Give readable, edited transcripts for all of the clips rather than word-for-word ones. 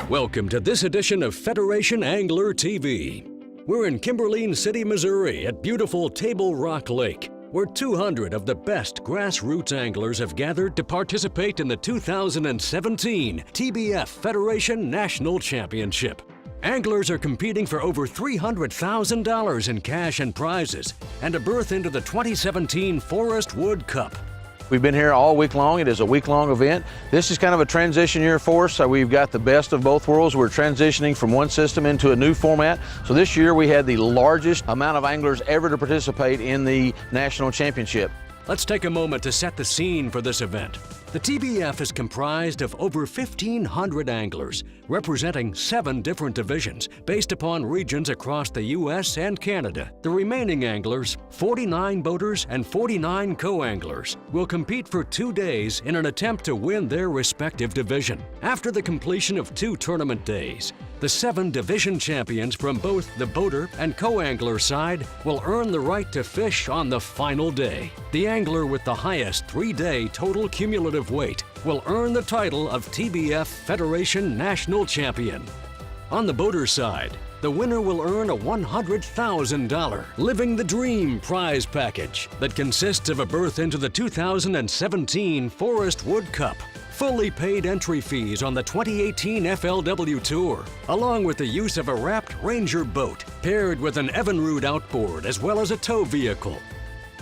Welcome to this edition of Federation Angler TV. We're in Kimberline City, Missouri at beautiful Table Rock Lake, where 200 of the best grassroots anglers have gathered to participate in the 2017 TBF Federation National Championship. Anglers are competing for over $300,000 in cash and prizes and a berth into the 2017 Forest Wood Cup. We've been here all week long. It is a week-long event. This is kind of a transition year for us. So we've got the best of both worlds. We're transitioning from one system into a new format. So this year we had the largest amount of anglers ever to participate in the National Championship. Let's take a moment to set the scene for this event. The TBF is comprised of over 1,500 anglers, representing 7 different divisions based upon regions across the U.S. and Canada. The remaining anglers, 49 boaters and 49 co-anglers, will compete for 2 days in an attempt to win their respective division. After the completion of 2 tournament days, the 7 division champions from both the boater and co-angler side will earn the right to fish on the final day. The angler with the highest 3-day total cumulative weight will earn the title of TBF Federation National Champion. On the boater side, the winner will earn a $100,000 Living the Dream prize package that consists of a berth into the 2017 Forest Wood Cup, fully paid entry fees on the 2018 FLW Tour, along with the use of a wrapped Ranger boat paired with an Evinrude outboard as well as a tow vehicle.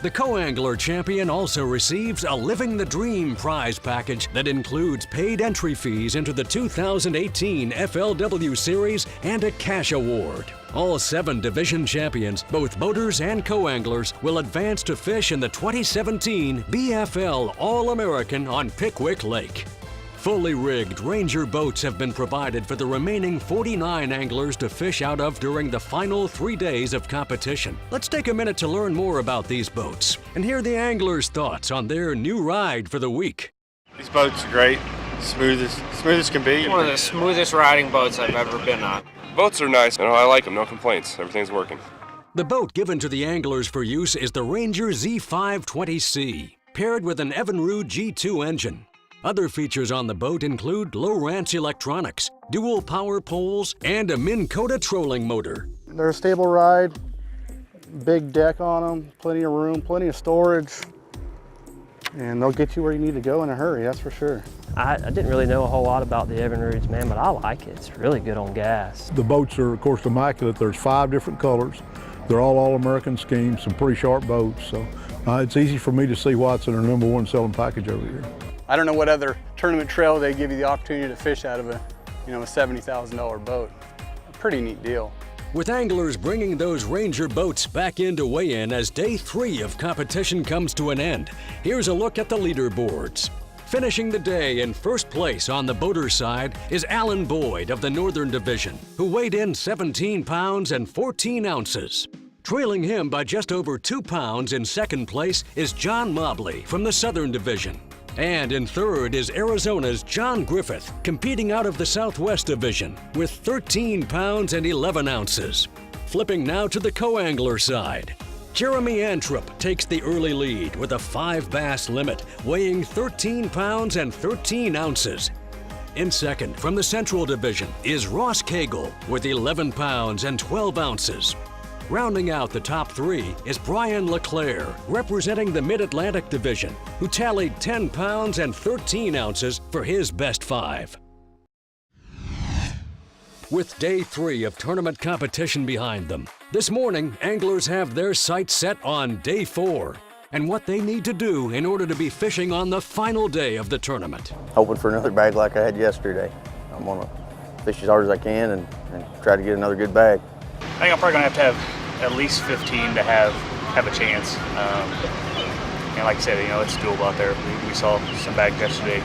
The co-angler champion also receives a Living the Dream prize package that includes paid entry fees into the 2018 FLW Series and a cash award. All 7 division champions, both boaters and co-anglers, will advance to fish in the 2017 BFL All-American on Pickwick Lake. Fully rigged Ranger boats have been provided for the remaining 49 anglers to fish out of during the final 3 days of competition. Let's take a minute to learn more about these boats and hear the anglers' thoughts on their new ride for the week. These boats are great, smooth as can be. One of the smoothest riding boats I've ever been on. Boats are nice. I like them, no complaints. Everything's working. The boat given to the anglers for use is the Ranger Z520C, paired with an Evinrude G2 engine. Other features on the boat include Lowrance electronics, dual power poles, and a Minn Kota trolling motor. They're a stable ride, big deck on them, plenty of room, plenty of storage, and they'll get you where you need to go in a hurry, that's for sure. I didn't really know a whole lot about the Evinrudes, man, but I like it. It's really good on gas. The boats are, of course, immaculate. There's 5 different colors. They're all American schemes, some pretty sharp boats, so it's easy for me to see why it's in our #1 selling package over here. I don't know what other tournament trail they give you the opportunity to fish out of a $70,000 boat. A pretty neat deal. With anglers bringing those Ranger boats back into weigh-in as day 3 of competition comes to an end, here's a look at the leaderboards. Finishing the day in first place on the boater side is Alan Boyd of the Northern Division, who weighed in 17 pounds and 14 ounces. Trailing him by just over 2 pounds in second place is John Mobley from the Southern Division. And in third is Arizona's John Griffith, competing out of the Southwest Division with 13 pounds and 11 ounces. Flipping now to the co-angler side. Jeremy Antrup takes the early lead with a 5 bass limit, weighing 13 pounds and 13 ounces. In second, from the Central Division, is Ross Cagle with 11 pounds and 12 ounces. Rounding out the top 3 is Brian LeClaire, representing the Mid-Atlantic Division, who tallied 10 pounds and 13 ounces for his best 5. With day 3 of tournament competition behind them, this morning anglers have their sights set on day 4 and what they need to do in order to be fishing on the final day of the tournament. Hoping for another bag like I had yesterday. I'm gonna fish as hard as I can and try to get another good bag. I think I'm probably gonna have to have at least 15 to have a chance. And like I said, it's doable out there. We saw some bags yesterday,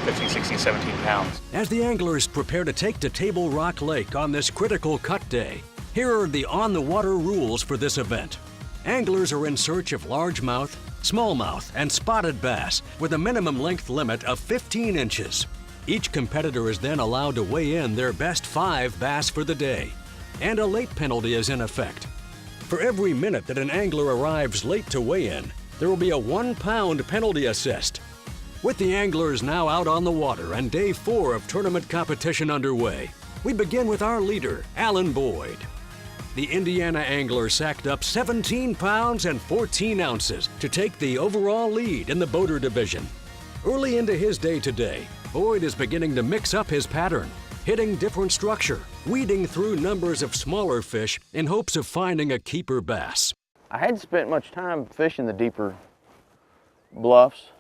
15, 16, 17 pounds. As the anglers prepare to take to Table Rock Lake on this critical cut day, here are the on-the-water rules for this event. Anglers are in search of largemouth, smallmouth, and spotted bass with a minimum length limit of 15 inches. Each competitor is then allowed to weigh in their best 5 bass for the day, and a late penalty is in effect. For every minute that an angler arrives late to weigh in, there will be a 1 pound penalty assessed. With the anglers now out on the water and day 4 of tournament competition underway, we begin with our leader, Alan Boyd. The Indiana angler sacked up 17 pounds and 14 ounces to take the overall lead in the boater division. Early into his day today, Boyd is beginning to mix up his pattern, hitting different structure, weeding through numbers of smaller fish in hopes of finding a keeper bass. I hadn't spent much time fishing the deeper bluffs.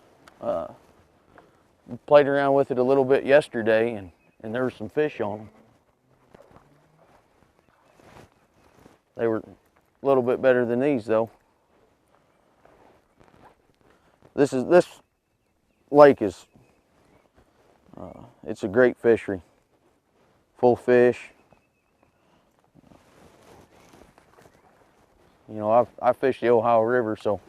Played around with it a little bit yesterday, and there were some fish on them. They were a little bit better than these, though. This lake is it's a great fishery, full fish. You know, I fished the Ohio River, so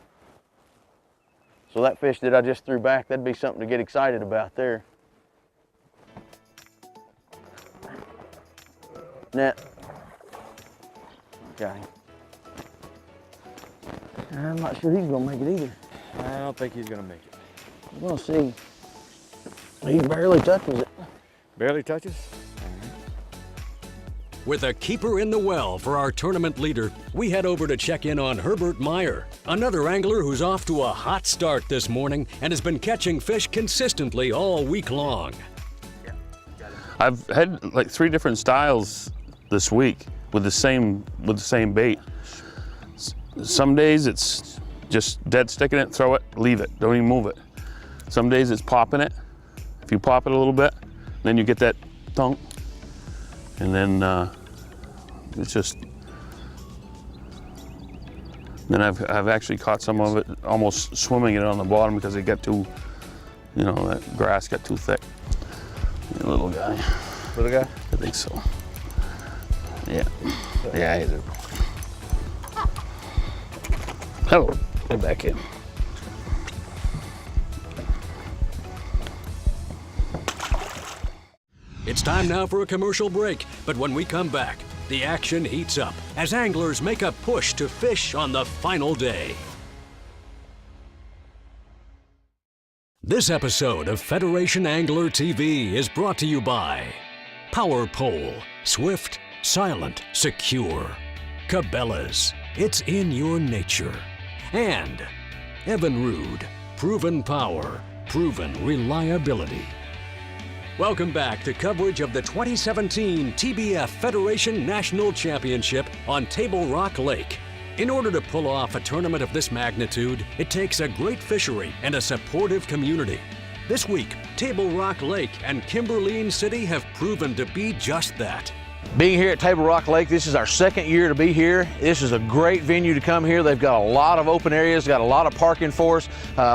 that fish that I just threw back, that'd be something to get excited about there. Net. Got him. I'm not sure he's gonna make it either. I don't think he's gonna make it. We're gonna see. He barely touches it. Barely touches? With a keeper in the well for our tournament leader, we head over to check in on Herbert Meyer, another angler who's off to a hot start this morning and has been catching fish consistently all week long. I've had like 3 different styles this week with the same bait. Some days it's just dead sticking it, throw it, leave it, don't even move it. Some days it's popping it. If you pop it a little bit, then you get that thunk, and then it's just. Then I've actually caught some of it almost swimming it on the bottom because it got too, you know, that grass got too thick. The little guy. Little guy? I think so. Yeah. Yeah, he's a. Hello. Get back in. It's time now for a commercial break, but when we come back, the action heats up as anglers make a push to fish on the final day. This episode of Federation Angler TV is brought to you by Power Pole, swift, silent, secure. Cabela's, it's in your nature. And Evinrude, proven power, proven reliability. Welcome back to coverage of the 2017 TBF Federation National Championship on Table Rock Lake. In order to pull off a tournament of this magnitude, it takes a great fishery and a supportive community. This week, Table Rock Lake and Kimberline City have proven to be just that. Being here at Table Rock Lake, this is our 2nd year to be here. This is a great venue to come here. They've got a lot of open areas, got a lot of parking for us.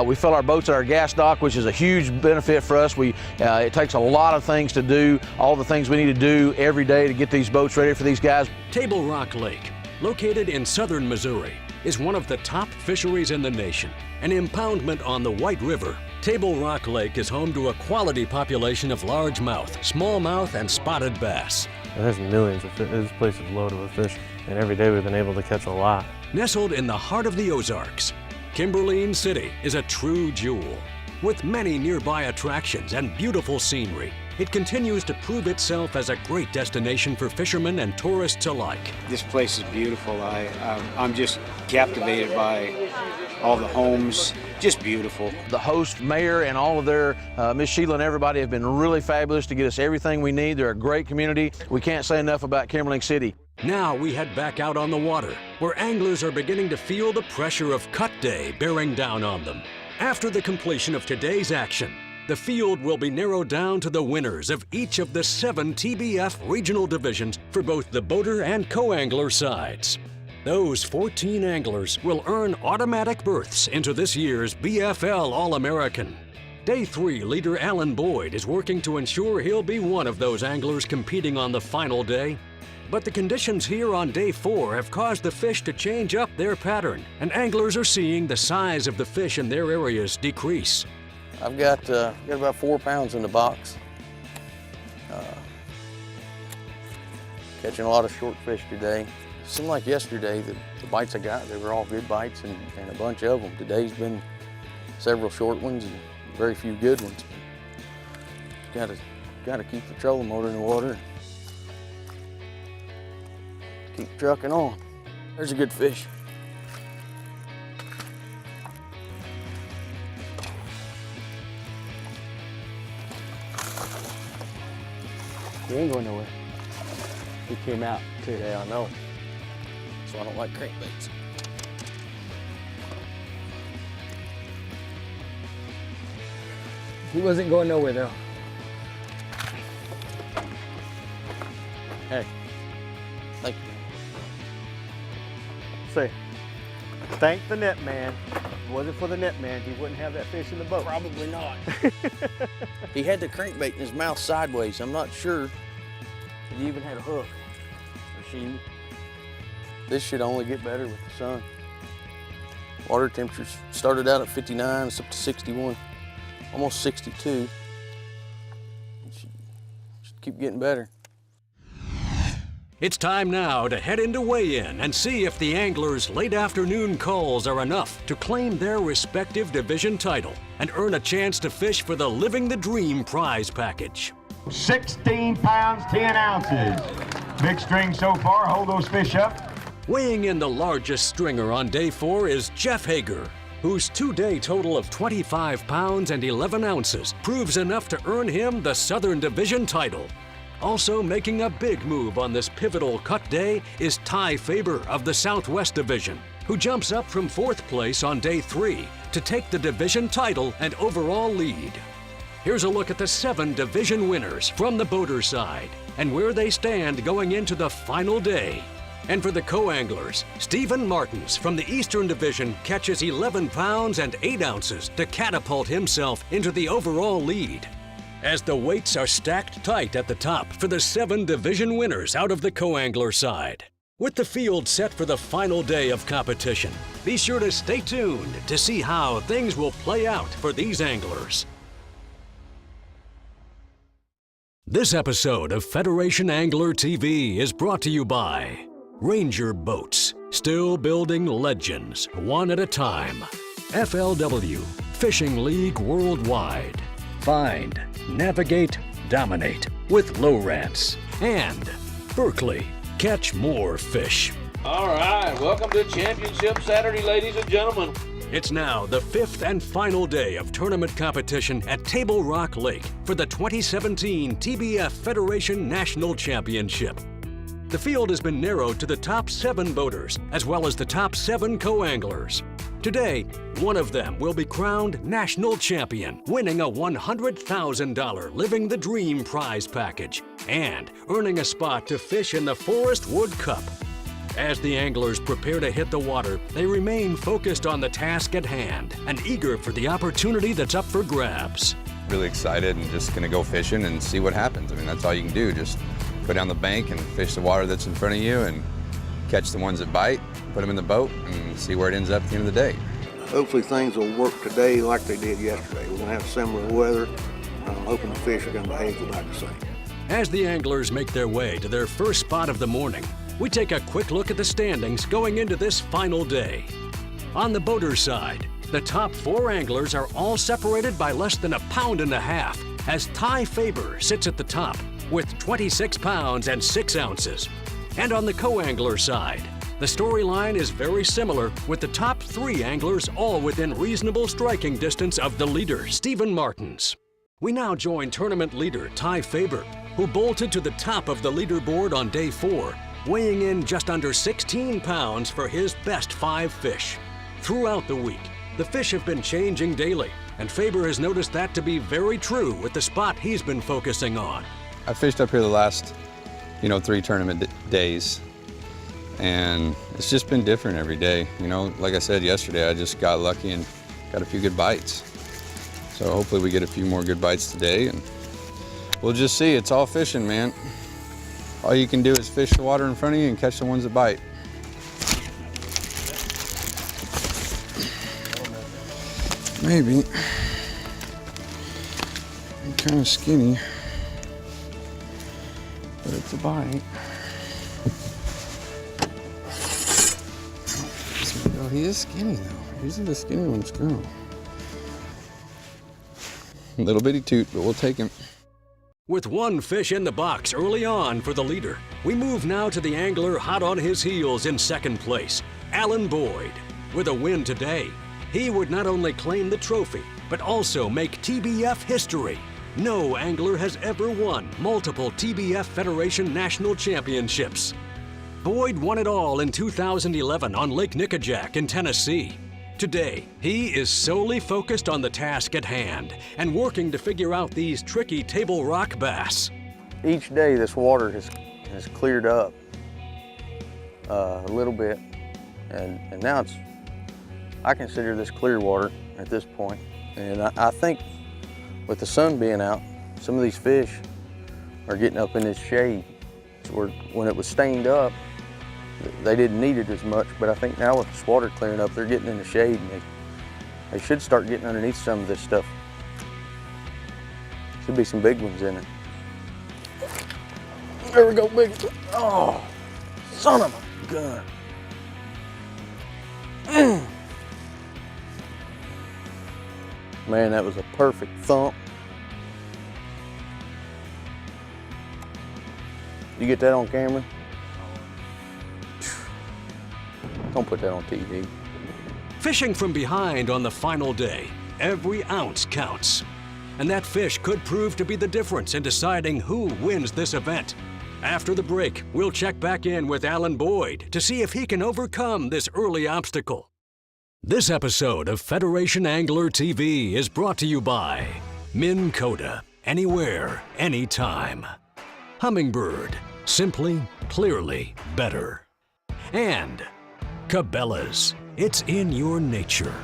We fill our boats at our gas dock, which is a huge benefit for us. It takes a lot of things to do, all the things we need to do every day to get these boats ready for these guys. Table Rock Lake, located in southern Missouri, is one of the top fisheries in the nation, an impoundment on the White River. Table Rock Lake is home to a quality population of largemouth, smallmouth, and spotted bass. There's millions of fish. This place is loaded with fish, and every day we've been able to catch a lot. Nestled in the heart of the Ozarks, Kimberline City is a true jewel. With many nearby attractions and beautiful scenery, it continues to prove itself as a great destination for fishermen and tourists alike. This place is beautiful. I'm just captivated by all the homes, just beautiful. The host, mayor, and all of their, Miss Sheila and everybody have been really fabulous to get us everything we need. They're a great community. We can't say enough about Kimberline City. Now we head back out on the water, where anglers are beginning to feel the pressure of cut day bearing down on them. After the completion of today's action, the field will be narrowed down to the winners of each of the 7 TBF regional divisions for both the boater and co-angler sides. Those 14 anglers will earn automatic berths into this year's BFL All-American. Day 3 leader Alan Boyd is working to ensure he'll be one of those anglers competing on the final day. But the conditions here on Day 4 have caused the fish to change up their pattern, and anglers are seeing the size of the fish in their areas decrease. I've got about 4 pounds in the box. Catching a lot of short fish today. It seemed like yesterday the bites I got, they were all good bites and a bunch of them. Today's been several short ones and very few good ones. Gotta keep the trolling motor in the water. Keep trucking on. There's a good fish. He ain't going nowhere. He came out today, I know. So I don't like crankbaits. He wasn't going nowhere though. Hey, thank you. Say, thank the net man. If it wasn't for the net man, he wouldn't have that fish in the boat. Probably not. He had the crankbait in his mouth sideways. I'm not sure. He even had a hook. Or she. This should only get better with the sun. Water temperatures started out at 59, it's up to 61, almost 62. It should keep getting better. It's time now to head into weigh-in and see if the anglers' late afternoon calls are enough to claim their respective division title and earn a chance to fish for the Living the Dream prize package. 16 pounds, 10 ounces. Big string so far, hold those fish up. Weighing in the largest stringer on day 4 is Jeff Hager, whose 2-day total of 25 pounds and 11 ounces proves enough to earn him the Southern Division title. Also making a big move on this pivotal cut day is Ty Faber of the Southwest Division, who jumps up from 4th place on day 3 to take the division title and overall lead. Here's a look at the 7 division winners from the boater side and where they stand going into the final day. And for the co-anglers, Stephen Martins from the Eastern Division catches 11 pounds and 8 ounces to catapult himself into the overall lead. As the weights are stacked tight at the top for the 7 division winners out of the co-angler side. With the field set for the final day of competition, be sure to stay tuned to see how things will play out for these anglers. This episode of Federation Angler TV is brought to you by Ranger Boats, still building legends, one at a time. FLW, Fishing League Worldwide. Find, navigate, dominate with Lowrance. And Berkeley, catch more fish. All right, welcome to Championship Saturday, ladies and gentlemen. It's now the 5th and final day of tournament competition at Table Rock Lake for the 2017 TBF Federation National Championship. The field has been narrowed to the top 7 boaters, as well as the top 7 co-anglers. Today, one of them will be crowned national champion, winning a $100,000 Living the Dream prize package and earning a spot to fish in the Forest Wood Cup. As the anglers prepare to hit the water, they remain focused on the task at hand and eager for the opportunity that's up for grabs. Really excited and just gonna go fishing and see what happens. I mean, that's all you can do. Just go down the bank and fish the water that's in front of you and catch the ones that bite, put them in the boat, and see where it ends up at the end of the day. Hopefully things will work today like they did yesterday. We're gonna have similar weather. I'm hoping the fish are gonna behave about the same. As the anglers make their way to their first spot of the morning, we take a quick look at the standings going into this final day. On the boater side, the top 4 anglers are all separated by less than 1.5 pounds, as Ty Faber sits at the top with 26 pounds and 6 ounces. And on the co-angler side, the storyline is very similar, with the top 3 anglers all within reasonable striking distance of the leader, Stephen Martins. We now join tournament leader Ty Faber, who bolted to the top of the leaderboard on day 4, weighing in just under 16 pounds for his best 5 fish. Throughout the week, the fish have been changing daily, and Faber has noticed that to be very true with the spot he's been focusing on. I fished up here the last, 3 tournament days, and it's just been different every day. Like I said yesterday, I just got lucky and got a few good bites. So hopefully we get a few more good bites today, and we'll just see. It's all fishing, man. All you can do is fish the water in front of you and catch the ones that bite. Maybe. I'm kind of skinny, but it's a bite. Oh, he is skinny though. Usually the skinny ones go. Little bitty toot, but we'll take him. With one fish in the box early on for the leader, we move now to the angler hot on his heels in second place, Alan Boyd. With a win today, he would not only claim the trophy, but also make TBF history. No angler has ever won multiple TBF Federation National Championships. Boyd won it all in 2011 on Lake Nickajack in Tennessee. Today, he is solely focused on the task at hand and working to figure out these tricky table rock bass. Each day this water has cleared up a little bit, and now I consider this clear water at this point. And I think with the sun being out, some of these fish are getting up in this shade. So when it was stained up, they didn't need it as much, but I think now with this water clearing up, they're getting in the shade, and they should start getting underneath some of this stuff. Should be some big ones in it. There we go, big one. Oh, son of a gun. Man, that was a perfect thump. You get that on camera? Don't put that on TV. Fishing from behind on the final day, every ounce counts. And that fish could prove to be the difference in deciding who wins this event. After the break, we'll check back in with Alan Boyd to see if he can overcome this early obstacle. This episode of Federation Angler TV is brought to you by Minn Kota, anywhere, anytime. Humminbird, simply, clearly better. And Cabela's, it's in your nature.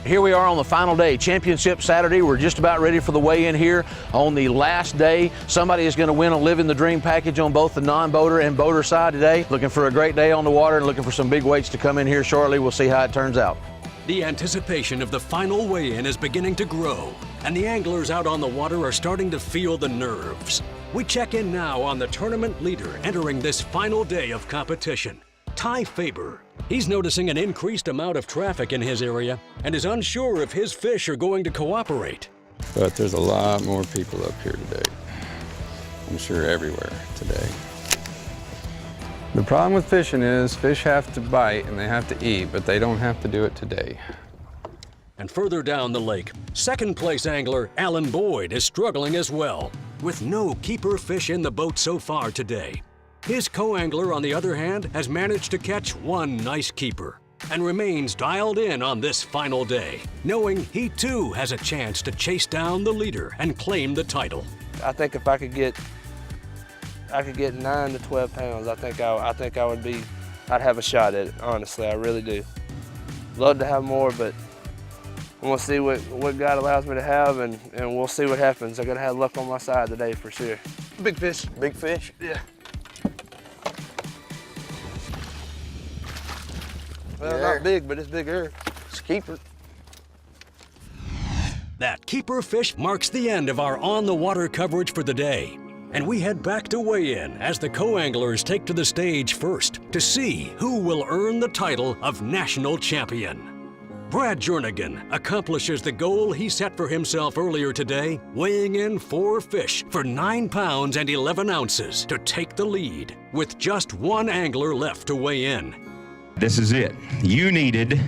Here we are on the final day, Championship Saturday. We're just about ready for the weigh-in here. On the last day, somebody is going to win a Living the Dream package on both the non-boater and boater side today. Looking for a great day on the water and looking for some big weights to come in here shortly. We'll see how it turns out. The anticipation of the final weigh-in is beginning to grow, and the anglers out on the water are starting to feel the nerves. We check in now on the tournament leader entering this final day of competition, Ty Faber. He's noticing an increased amount of traffic in his area and is unsure if his fish are going to cooperate. But there's a lot more people up here today. I'm sure everywhere today. The problem with fishing is fish have to bite and they have to eat, but they don't have to do it today. And further down the lake, second place angler Alan Boyd is struggling as well, with no keeper fish in the boat so far today. His co-angler, on the other hand, has managed to catch one nice keeper and remains dialed in on this final day, knowing he too has a chance to chase down the leader and claim the title. I think if I could get 9 to 12 pounds, I think I'd have a shot at it, honestly, I really do. Love to have more, but I'm gonna see what God allows me to have, and we'll see what happens. I gotta have luck on my side today for sure. Big fish. Big fish? Yeah. Well, not big, but it's bigger. It's a keeper. That keeper fish marks the end of our on-the-water coverage for the day. And we head back to weigh-in as the co-anglers take to the stage first to see who will earn the title of national champion. Brad Jernigan accomplishes the goal he set for himself earlier today, weighing in 4 fish for 9 pounds and 11 ounces to take the lead, with just one angler left to weigh in. This is it. You needed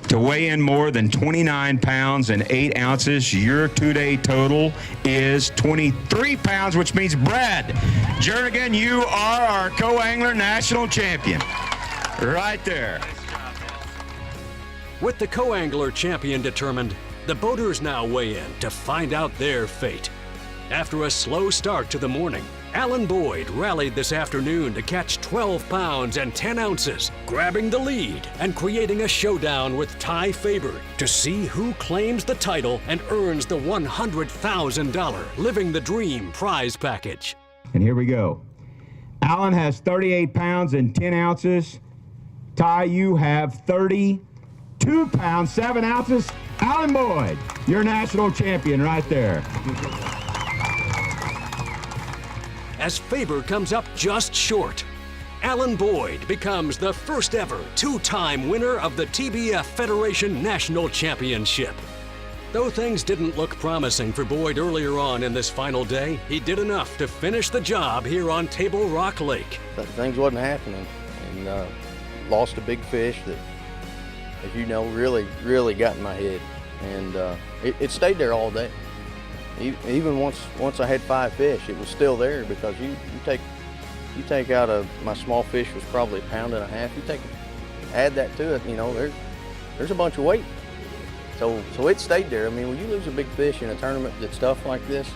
to weigh in more than 29 pounds and 8 ounces. Your 2-day total is 23 pounds, which means Brad Jernigan, you are our co-angler national champion. Right there. With the co-angler champion determined, the boaters now weigh in to find out their fate. After a slow start to the morning, Alan Boyd rallied this afternoon to catch 12 pounds and 10 ounces, grabbing the lead and creating a showdown with Ty Faber to see who claims the title and earns the $100,000 Living the Dream prize package. And here we go. Alan has 38 pounds and 10 ounces. Ty, you have 32 pounds, 7 ounces. Alan Boyd, your national champion right there. As Faber comes up just short, Alan Boyd becomes the first ever 2-time winner of the TBF Federation National Championship. Though things didn't look promising for Boyd earlier on in this final day, he did enough to finish the job here on Table Rock Lake. But things wasn't happening, and lost a big fish that, as you know, really got in my head. And it stayed there all day. Even once I had 5 fish, it was still there, because you take out my small fish was probably 1.5 pounds. Add that to it, you know, there's a bunch of weight. So it stayed there. I mean, when you lose a big fish in a tournament that's tough like this,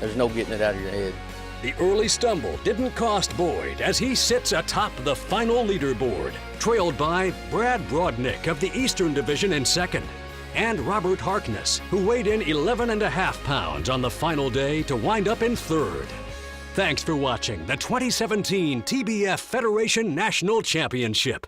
there's no getting it out of your head. The early stumble didn't cost Boyd, as he sits atop the final leaderboard, trailed by Brad Brodnick of the Eastern Division in second, and Robert Harkness, who weighed in 11.5 pounds on the final day to wind up in third. Thanks for watching the 2017 TBF Federation National Championship.